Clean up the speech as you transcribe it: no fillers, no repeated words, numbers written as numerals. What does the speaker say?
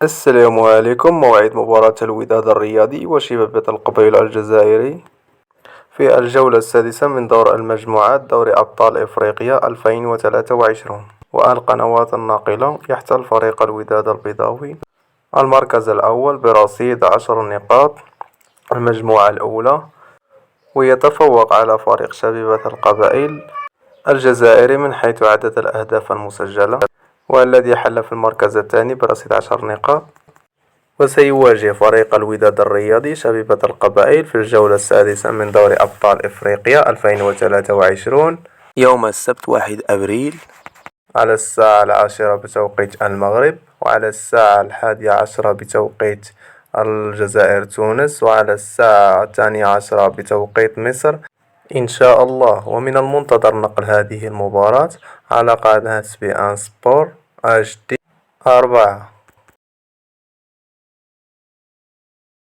السلام عليكم. موعد مباراة الوداد الرياضي وشبابة القبيل الجزائري في الجولة السادسة من دور المجموعات دوري أبطال إفريقيا 2023. والقنوات الناقلة يحتل فريق الوداد البيضاوي المركز الأول برصيد 10 نقاط المجموعة الأولى، ويتفوق على فريق شبيبة القبائل الجزائري من حيث عدد الأهداف المسجلة، والذي حل في المركز الثاني برصيد 10 نقاط. وسيواجه فريق الوداد الرياضي شبيبة القبائل في الجولة السادسة من دوري أبطال إفريقيا 2023 يوم السبت 1 أبريل على الساعة 10 بتوقيت المغرب، وعلى الساعة 11 بتوقيت الجزائر تونس، وعلى الساعة 12 بتوقيت مصر إن شاء الله. ومن المنتظر نقل هذه المباراة على قناة بي أن سبور HD 4.